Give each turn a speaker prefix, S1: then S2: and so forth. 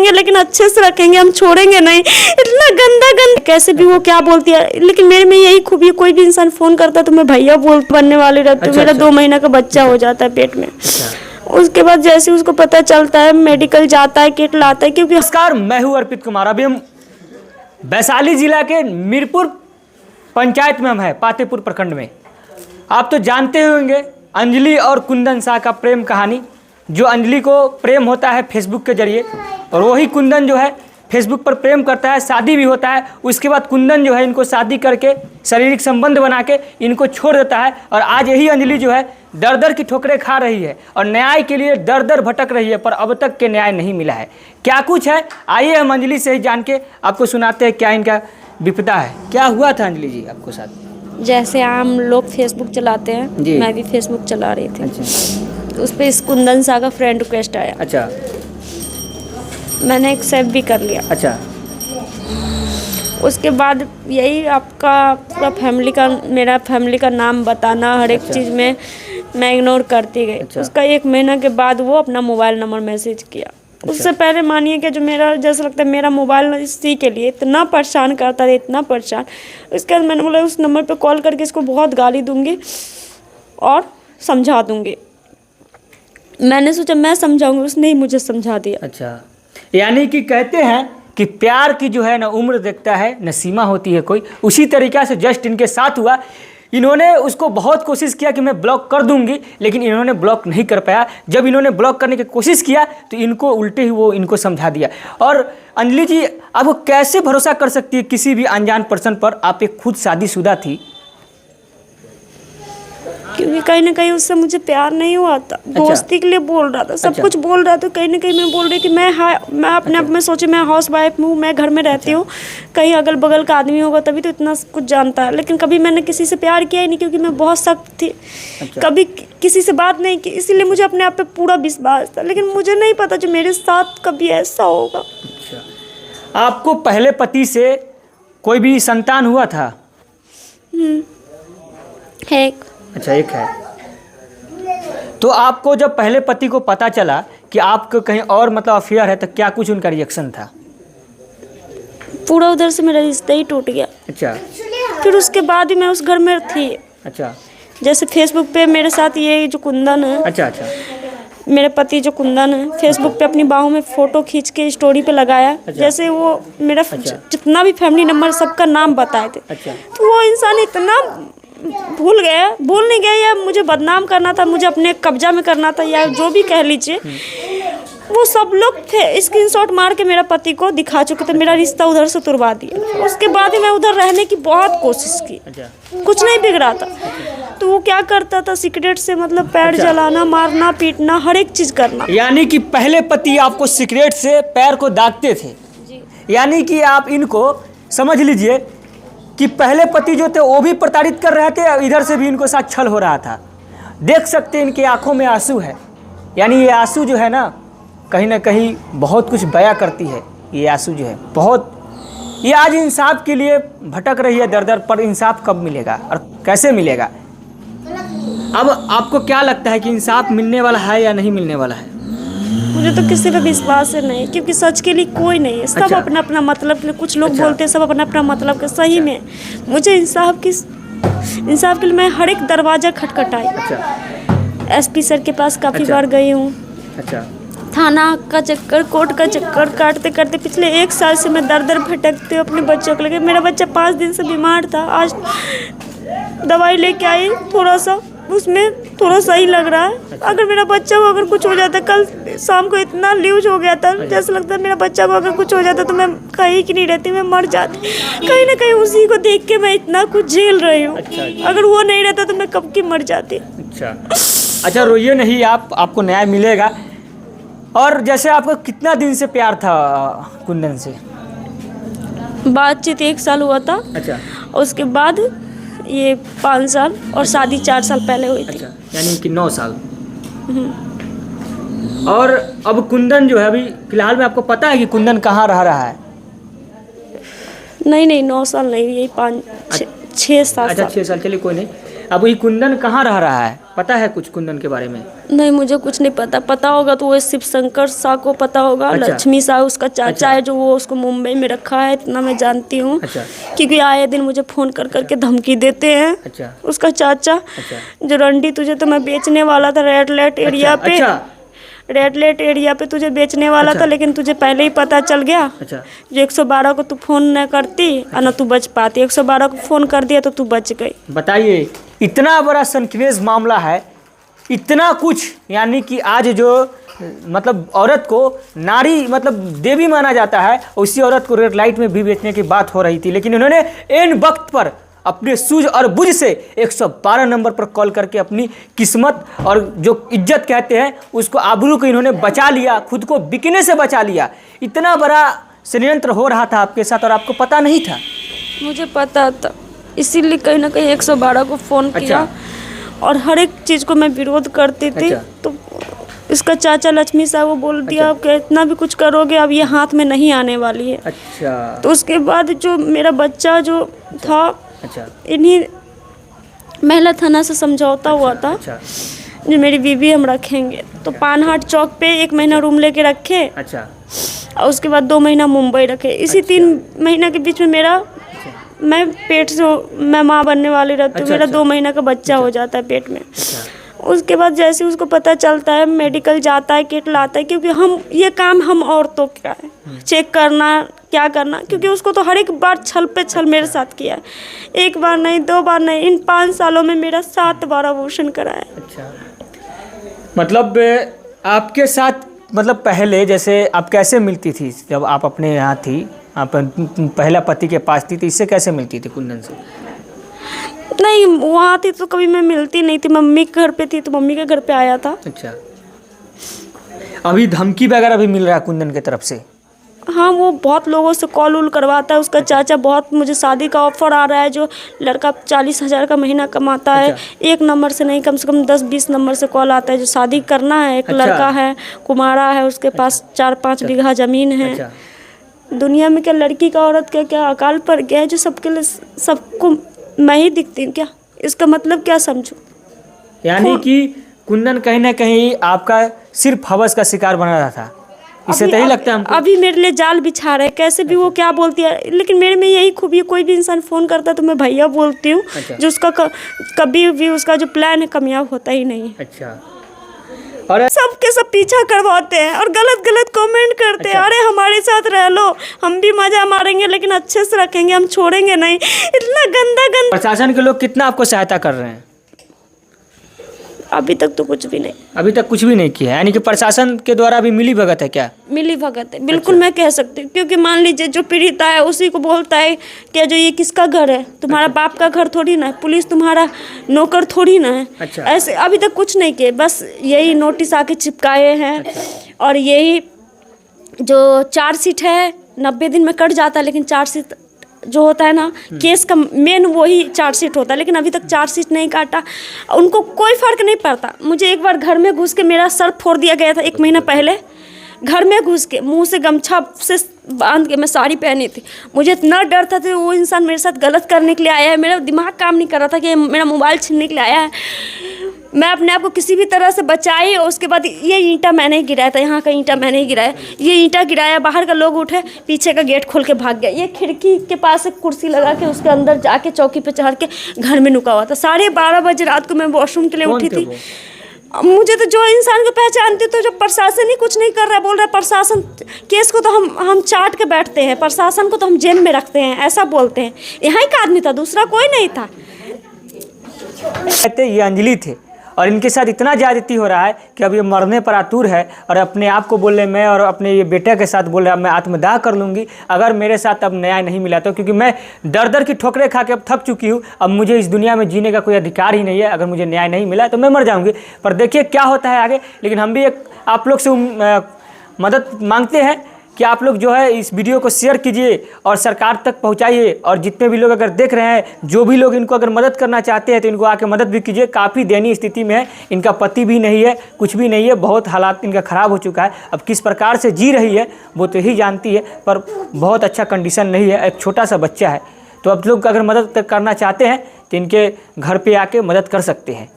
S1: रखेंगे लेकिन अच्छे से रखेंगे, हम छोड़ेंगे नहीं। इतना गंदा गंदा कैसे भी वो क्या बोलती है, लेकिन मेरे में यही खूबी है, कोई भी इंसान फोन करता है तो मैं भैया बनने वाली रहती हूँ। मेरा 2 महीना का बच्चा हो जाता है पेट में। उसके बाद जैसे उसको पता चलता है मेडिकल जाता है, किट लाता है। क्योंकि
S2: नमस्कार, मैं हूँ अर्पित कुमार। अभी हम वैशाली जिला के मीरपुर पंचायत में हम हैं, पातेपुर प्रखंड में। आप तो जानते होंगे अंजलि और कुंदन शाह का प्रेम कहानी। जो अंजलि को प्रेम होता है फेसबुक के जरिए, और वही कुंदन जो है फेसबुक पर प्रेम करता है, शादी भी होता है। उसके बाद कुंदन जो है इनको शादी करके शारीरिक संबंध बना के इनको छोड़ देता है। और आज यही अंजलि जो है दर दर की ठोकरें खा रही है और न्याय के लिए दर दर भटक रही है, पर अब तक के न्याय नहीं मिला है। क्या कुछ है, आइए हम अंजलि से ही जान के आपको सुनाते हैं क्या इनका विपदा है। क्या हुआ था अंजलि जी आपको साथ?
S1: जैसे आम लोग फेसबुक चलाते हैं, मैं भी फेसबुक चला रही थी। अच्छा। उस पर इस कुंदन शाह का फ्रेंड रिक्वेस्ट आया।
S2: अच्छा।
S1: मैंने एक्सेप्ट भी कर लिया।
S2: अच्छा।
S1: उसके बाद यही आपका पूरा फैमिली का, मेरा फैमिली का नाम बताना हर एक चीज़ में मैं इग्नोर करती गई। अच्छा। उसका 1 महीना के बाद वो अपना मोबाइल नंबर मैसेज किया। अच्छा। उससे पहले मानिए कि जो मेरा जैसा लगता है मेरा मोबाइल इसी के लिए इतना परेशान करता था, इतना परेशान। उसके बाद मैंने बोला उस नंबर पे कॉल करके इसको बहुत गाली दूंगी और समझा दूंगी। मैंने सोचा मैं समझाऊंगी, उसने ही मुझे समझा दिया।
S2: अच्छा, यानी कि कहते हैं कि प्यार की जो है ना उम्र देखता है न सीमा होती है कोई। उसी तरीक़े से जस्ट इनके साथ हुआ। इन्होंने उसको बहुत कोशिश किया कि मैं ब्लॉक कर दूंगी, लेकिन इन्होंने ब्लॉक नहीं कर पाया। जब इन्होंने ब्लॉक करने की कोशिश किया तो इनको उल्टे ही वो इनको समझा दिया। और अंजलि जी, आप कैसे भरोसा कर सकती है किसी भी अनजान पर्सन पर? आप एक खुद शादीशुदा थी।
S1: क्योंकि कहीं ना कहीं उससे मुझे प्यार नहीं हुआ था। दोस्ती के लिए बोल रहा था, सब कुछ बोल रहा था। कहीं ना कहीं मैं बोल रही थी मैं अपने आप में सोची मैं हाउस वाइफ हूँ, मैं घर में रहती हूँ, कहीं अगल बगल का आदमी होगा तभी तो इतना कुछ जानता है। लेकिन कभी मैंने किसी से प्यार किया ही नहीं, क्योंकि मैं बहुत सख्त थी। कभी किसी से बात नहीं की, इसीलिए मुझे अपने आप पे पूरा विश्वास था। लेकिन मुझे नहीं पता जो मेरे साथ कभी ऐसा होगा।
S2: आपको पहले पति से कोई भी संतान हुआ था?
S1: एक।
S2: अच्छा, एक है। तो आपको जब पहले पति को पता चला कि आपको कहीं और मतलब अफेयर है, तो क्या कुछ उनका रिएक्शन था?
S1: पूरा उधर से मेरा रिश्ता ही टूट गया।
S2: अच्छा।
S1: फिर उसके बाद ही मैं उस घर में थी।
S2: अच्छा।
S1: जैसे फेसबुक पे मेरे साथ ये जो कुंदन है,
S2: अच्छा अच्छा,
S1: मेरे पति जो कुंदन है, फेसबुक पे अपनी बाहों में फ़ोटो खींच के स्टोरी पे लगाया। अच्छा। जैसे वो मेरा जितना भी फैमिली नंबर सबका नाम बताए थे। अच्छा। तो वो इंसान इतना भूल नहीं गया, या मुझे बदनाम करना था, मुझे अपने कब्जा में करना था, या जो भी कह लीजिए। वो सब लोग थे स्क्रीनशॉट मार के मेरा पति को दिखा चुके थे। मेरा रिश्ता उधर से तुड़वा दिया। उसके बाद ही मैं उधर रहने की बहुत कोशिश की। कुछ नहीं बिगड़ा था। तो वो क्या करता था सिगरेट से, मतलब पैर जलाना, मारना, पीटना, हर एक चीज़ करना।
S2: यानी कि पहले पति आपको सिगरेट से पैर को दागते थे। यानी कि आप इनको समझ लीजिए कि पहले पति जो थे वो भी प्रताड़ित कर रहे थे, इधर से भी इनको साथ छल हो रहा था। देख सकते हैं इनकी आंखों में आंसू है। यानी ये आंसू जो है ना कहीं बहुत कुछ बयां करती है। ये आंसू जो है बहुत, ये आज इंसाफ के लिए भटक रही है दर दर, पर इंसाफ कब मिलेगा और कैसे मिलेगा? अब आपको क्या लगता है कि इंसाफ मिलने वाला है या नहीं मिलने वाला है?
S1: मुझे तो किसी पे विश्वास है नहीं, क्योंकि सच के लिए कोई नहीं है। सब अपना अपना मतलब के लिए, कुछ लोग बोलते हैं सब अपना अपना मतलब के। सही में मुझे इंसाफ के लिए मैं हर एक दरवाज़ा खटखटाई। एसपी सर के पास काफ़ी बार गई हूँ। थाना का चक्कर, कोर्ट का चक्कर काटते करते पिछले 1 साल से मैं दर दर भटकती हूँ अपने बच्चों को लेकर। मेरा बच्चा 5 दिन से बीमार था। आज दवाई लेके आई, थोड़ा सा उसमें थोड़ा सही लग रहा है। अगर मेरा बच्चा को अगर कुछ हो जाता, कल शाम को इतना ल्यूज हो गया था, जैसे लगता है मेरा बच्चा को अगर कुछ हो जाता तो मैं कहीं की नहीं रहती, मैं मर जाती। कहीं ना कहीं उसी को देख के मैं इतना कुछ झेल रही हूँ। अगर वो नहीं रहता तो मैं कब की मर जाती।
S2: अच्छा, रोइए नहीं, आपको न्याय मिलेगा। और जैसे आपको कितना दिन से प्यार था कुंदन से?
S1: बातचीत 1 साल हुआ था। अच्छा। उसके बाद ये 5 साल, और शादी 4 साल पहले हुई थी।
S2: अच्छा, यानी कि 9 साल। और अब कुंदन जो है अभी फिलहाल में आपको पता है कि कुंदन कहाँ रह रहा है?
S1: नहीं 9 साल नहीं, यही 5 6 7
S2: अच्छा 6 साल, चलिए कोई नहीं। अब ये कुंदन कहाँ रह रहा है, पता है कुछ कुंदन के बारे में?
S1: नहीं, मुझे कुछ नहीं पता। पता होगा तो वो शिव शंकर शाह को पता होगा।
S2: अच्छा।
S1: लक्ष्मी शाह उसका चाचा
S2: अच्छा।
S1: है, जो वो उसको मुंबई में रखा है, इतना मैं जानती हूँ।
S2: अच्छा।
S1: क्योंकि आए दिन मुझे फ़ोन कर करके धमकी देते हैं।
S2: अच्छा।
S1: उसका चाचा
S2: अच्छा।
S1: जो रंडी तुझे तो मैं बेचने वाला था रेड लाइट एरिया पे।
S2: अच्छा।
S1: रेड लाइट एरिया पे तुझे बेचने वाला
S2: अच्छा।
S1: था, लेकिन तुझे पहले ही पता चल गया।
S2: अच्छा।
S1: जो 112 को तू फ़ोन न करती और न तू बच पाती। 112 को फ़ोन कर दिया तो तू बच गई।
S2: बताइए, इतना बड़ा सनसनीखेज मामला है, इतना कुछ, यानी कि आज जो मतलब औरत को नारी मतलब देवी माना जाता है, उसी औरत को रेड लाइट में भी बेचने की बात हो रही थी, लेकिन इन्होंने इन वक्त पर अपने सूझ और बुझ से 112 नंबर पर कॉल करके अपनी किस्मत और जो इज्जत कहते हैं उसको, आबरू को इन्होंने बचा लिया, खुद को बिकने से बचा लिया। इतना बड़ा षड्यंत्र हो रहा था आपके साथ और आपको पता नहीं था?
S1: मुझे पता था, इसीलिए कहीं ना कहीं 112 को फ़ोन किया। और हर एक चीज़ को मैं विरोध करती थी।
S2: अच्छा।
S1: तो इसका चाचा लक्ष्मी साहब वो बोल दिया, अब इतना भी कुछ करोगे अब ये हाथ में नहीं आने वाली है।
S2: अच्छा।
S1: तो उसके बाद जो मेरा बच्चा जो था,
S2: अच्छा।
S1: इन्हीं महिला थाना से समझौता हुआ था।
S2: अच्छा।
S1: जो मेरी बीवी हम रखेंगे, तो पानहाट चौक पे 1 महीना रूम लेके रखे।
S2: अच्छा।
S1: और उसके बाद 2 महीना मुंबई रखे। इसी 3 महीना के बीच में मेरा, मैं पेट से, मैं माँ बनने वाली रहती हूँ। मेरा 2 महीना का बच्चा हो जाता है पेट में। उसके बाद जैसे उसको पता चलता है, मेडिकल जाता है, किट लाता है, क्योंकि हम ये काम हम औरतों का है, चेक करना क्या करना, क्योंकि उसको तो हर एक बार छल पे छल मेरे साथ किया है। 1 बार नहीं, 2 बार नहीं, इन 5 सालों में मेरा 7 बार अबॉर्शन कराया।
S2: अच्छा। मतलब आपके साथ, मतलब पहले जैसे आप कैसे मिलती थी जब आप अपने यहाँ थी, आप पहला पति के पास थी, तो इससे कैसे मिलती थी कुंदन से?
S1: नहीं, वहाँ थी तो कभी मैं मिलती नहीं थी। मम्मी के घर पे थी तो मम्मी के घर पे आया था।
S2: अच्छा। अभी धमकी वगैरह भी मिल रहा है कुंदन की तरफ से?
S1: हाँ, वो बहुत लोगों से कॉल उल करवाता है। उसका चाचा बहुत, मुझे शादी का ऑफर आ रहा है, जो लड़का 40,000 का महीना कमाता है। एक नंबर से नहीं, कम से कम 10-20 नंबर से कॉल आता है, जो शादी करना है। एक लड़का है, कुमारा है, उसके पास 4-5 बीघा ज़मीन है। दुनिया में क्या लड़की का, औरत का क्या अकाल पड़ गया है, जो सबके लिए, सबको मैं ही दिखती हूँ क्या? इसका मतलब क्या समझूं?
S2: यानी कि कुंदन कहीं ना कहीं आपका सिर्फ हवस का शिकार बना रहा था, इसे तो ही लगता है हमको।
S1: अभी मेरे लिए जाल बिछा रहे, कैसे भी वो क्या बोलती है, लेकिन मेरे में यही खूबी है, कोई भी इंसान फ़ोन करता है तो मैं भैया बोलती हूँ। जो उसका कभी भी उसका जो प्लान है कामयाब होता ही नहीं है।
S2: अच्छा। और
S1: सबके सब पीछा करवाते हैं और गलत गलत कमेंट करते हैं। अरे हमारे साथ रह लो, हम भी मजा मारेंगे, लेकिन अच्छे से रखेंगे, हम छोड़ेंगे नहीं। इतना गंदा गंदा।
S2: प्रशासन के लोग कितना आपको सहायता कर रहे हैं?
S1: अभी तक तो कुछ भी नहीं।
S2: अभी तक कुछ भी नहीं किया, यानी कि प्रशासन के द्वारा अभी मिली भगत है क्या?
S1: मिली भगत है, बिल्कुल। मैं कह सकती हूँ, क्योंकि मान लीजिए जो पीड़िता है उसी को बोलता है कि जो ये किसका घर है, तुम्हारा बाप का घर थोड़ी ना है, पुलिस तुम्हारा नौकर थोड़ी ना है।
S2: अच्छा।
S1: ऐसे अभी तक कुछ नहीं किए, बस यही नोटिस आके चिपकाए हैं। और यही जो चार्जशीट है 90 दिन में कट जाता है, लेकिन चार्जशीट जो होता है ना, केस का मेन वही चार्जशीट होता है, लेकिन अभी तक चार्जशीट नहीं काटा। उनको कोई फ़र्क नहीं पड़ता। मुझे एक बार घर में घुस के मेरा सर फोड़ दिया गया था 1 महीना पहले। घर में घुस के मुंह से गमछा से बांध के, मैं साड़ी पहनी थी, मुझे इतना डर था कि वो इंसान मेरे साथ गलत करने के लिए आया है। मेरा दिमाग काम नहीं कर रहा था कि मेरा मोबाइल छीनने के लिए आया है। मैं अपने आप को किसी भी तरह से बचाई। और उसके बाद ये ईंटा मैंने ही गिराया था, यहाँ का ईंटा मैंने ही गिराया। ये ईंटा गिराया, बाहर का लोग उठे, पीछे का गेट खोल के भाग गया। ये खिड़की के पास एक कुर्सी लगा के उसके अंदर जाके चौकी पे चढ़ के घर में नुका हुआ था। 12:30 बजे रात को मैं वॉशरूम के लिए उठी थी। मुझे तो जो इंसान को पहचानती तो, जब प्रशासन ही कुछ नहीं कर रहा, बोल रहा प्रशासन केस को तो हम चाट के बैठते हैं, प्रशासन को तो हम जेल में रखते हैं, ऐसा बोलते हैं। यहाँ एक आदमी था, दूसरा कोई नहीं था।
S2: कहते ये अंजलि थे और इनके साथ इतना ज़्यादती हो रहा है कि अब ये मरने पर आतुर है और अपने आप को बोल रहे, मैं और अपने ये बेटे के साथ बोल रहा, मैं आत्मदाह कर लूँगी अगर मेरे साथ अब न्याय नहीं मिला तो, क्योंकि मैं दर दर की ठोकरें खा के अब थक चुकी हूँ। अब मुझे इस दुनिया में जीने का कोई अधिकार ही नहीं है। अगर मुझे न्याय नहीं मिला तो मैं मर जाऊँगी। पर देखिए क्या होता है आगे। लेकिन हम भी एक आप लोग से मदद मांगते हैं कि आप लोग जो है इस वीडियो को शेयर कीजिए और सरकार तक पहुंचाइए। और जितने भी लोग अगर देख रहे हैं, जो भी लोग इनको अगर मदद करना चाहते हैं तो इनको आके मदद भी कीजिए। काफ़ी दयनीय स्थिति में है, इनका पति भी नहीं है, कुछ भी नहीं है, बहुत हालात इनका ख़राब हो चुका है। अब किस प्रकार से जी रही है वो तो ही जानती है, पर बहुत अच्छा कंडीशन नहीं है। एक छोटा सा बच्चा है, तो आप लोग अगर मदद करना चाहते हैं तो इनके घर पे आके मदद कर सकते हैं।